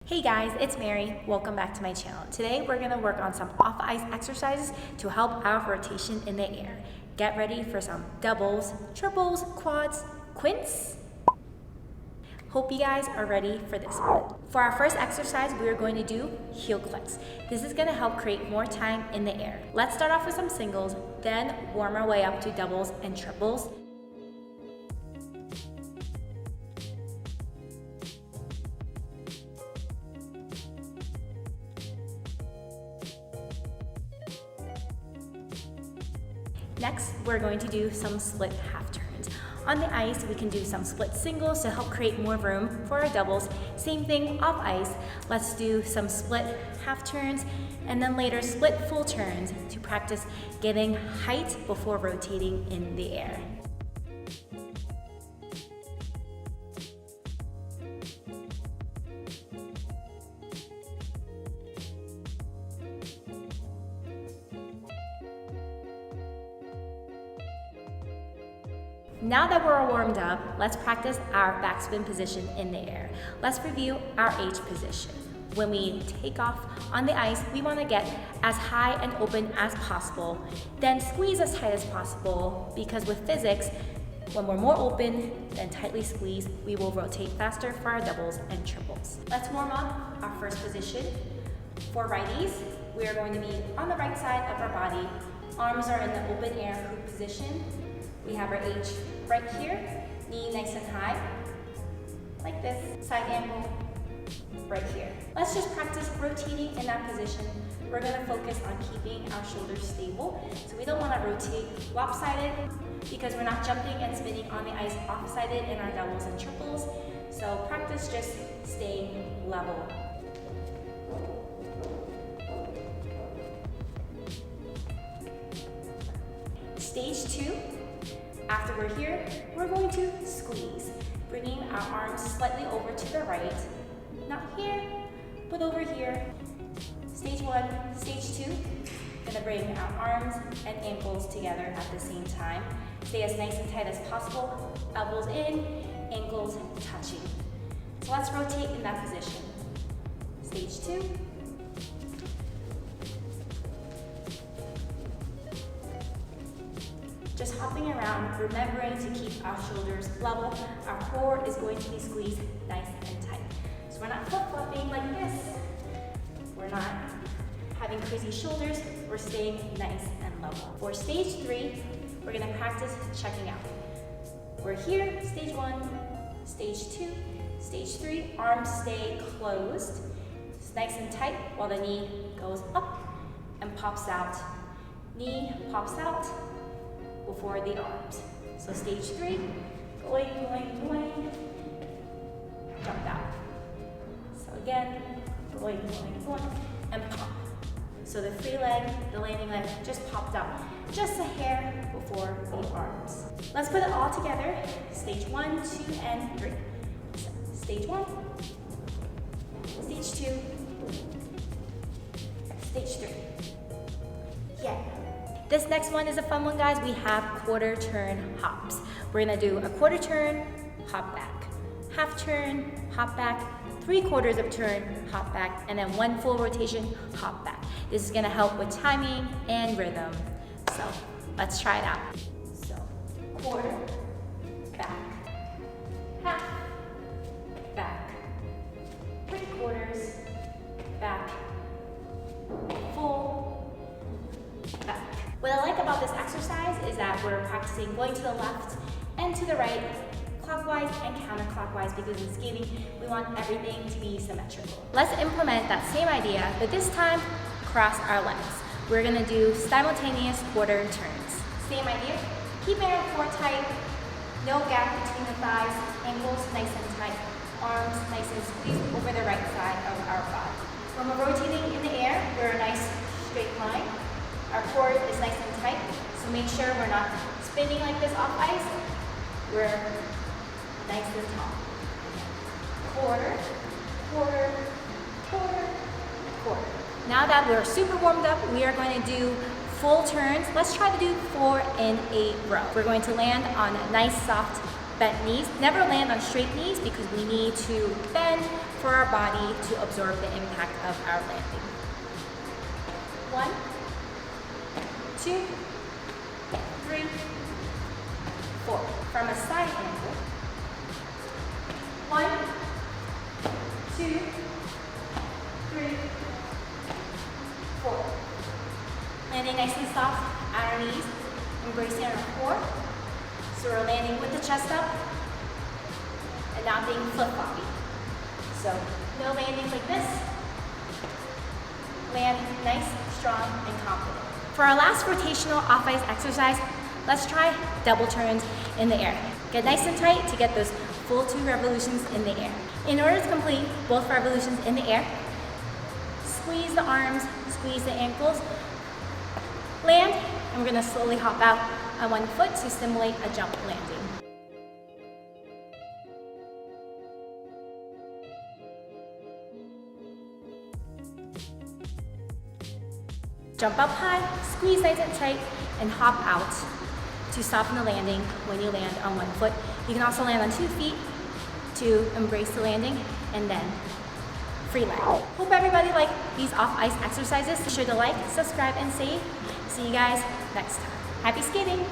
Hey guys, it's Mary. Welcome back to my channel. Today we're going to work on some off-ice exercises to help our rotation in the air. Get ready for some doubles, triples, quads, quints. Hope you guys are ready for this one. For our first exercise, we are going to do heel clicks. This is going to help create more time in the air. Let's start off with some singles, then warm our way up to doubles and triples. Next, we're going to do some split half turns. On the ice, we can do some split singles to help create more room for our doubles. Same thing off ice. Let's do some split half turns and then later split full turns to practice getting height before rotating in the air. Now that we're all warmed up, let's practice our backspin position in the air. Let's review our H position. When we take off on the ice, we want to get as high and open as possible, then squeeze as tight as possible, because with physics, when we're more open than tightly squeezed, we will rotate faster for our doubles and triples. Let's warm up our first position. For righties, we are going to be on the right side of our body. Arms are in the open air hoop position. We have our H right here, knee nice and high, like this, side angle, right here. Let's just practice rotating in that position. We're gonna focus on keeping our shoulders stable. So we don't wanna rotate lopsided because we're not jumping and spinning on the ice off-sided in our doubles and triples. So practice just staying level. Stage 2. After we're here, we're going to squeeze, bringing our arms slightly over to the right. Not here, but over here. Stage 1, stage 2, gonna bring our arms and ankles together at the same time. Stay as nice and tight as possible, elbows in, ankles touching. So let's rotate in that position. Stage 2. Just hopping around, remembering to keep our shoulders level. Our core is going to be squeezed nice and tight. So we're not flip-flopping like this. We're not having crazy shoulders. We're staying nice and level. For stage 3, we're gonna practice checking out. We're here, stage 1, stage 2, stage 3. Arms stay closed. It's nice and tight while the knee goes up and pops out. Knee pops out before the arms. So stage 3, going, jump out. So again, going, and pop. So the free leg, the landing leg just popped out just a hair before the arms. Let's put it all together. Stage 1, 2, and 3. So stage 1, stage 2, stage 3. Yeah. This next one is a fun one, guys. We have quarter turn hops. We're gonna do a quarter turn, hop back, half turn, hop back, 3/4 of turn, hop back, and then 1 full rotation, hop back. This is gonna help with timing and rhythm. So let's try it out. So quarter, back, half, back, 3/4, back, full, back. What I like about this exercise is that we're practicing going to the left and to the right, clockwise and counterclockwise, because in skating, we want everything to be symmetrical. Let's implement that same idea, but this time, cross our legs. We're gonna do simultaneous quarter turns. Same idea, keeping our core tight, no gap between the thighs, ankles nice and tight, arms nice and squeezed over the right side of our body. When we're rotating in the air, we're a nice straight line. Our core is nice and tight, so make sure we're not spinning like this off ice. We're nice and tall. Quarter, quarter, quarter, quarter. Now that we're super warmed up, we are going to do full turns. Let's try to do 4 in a row. We're going to land on a nice soft bent knees. Never land on straight knees because we need to bend for our body to absorb the impact of our landing. 1, 2, 3, 4. From a side angle. 1, 2, 3, 4. Landing nice and soft at our knees, embracing our core. So we're landing with the chest up and not being flip-floppy. So no landings like this. Land nice, strong, and confident. For our last rotational off-ice exercise, let's try double turns in the air. Get nice and tight to get those full 2 revolutions in the air. In order to complete both revolutions in the air, squeeze the arms, squeeze the ankles, land, and we're going to slowly hop out on one foot to simulate a jump landing. Jump up high, squeeze nice and tight, and hop out to soften the landing when you land on one foot. You can also land on 2 feet to embrace the landing, and then free land. Hope everybody liked these off-ice exercises. Be sure to like, subscribe, and save. See you guys next time. Happy skating!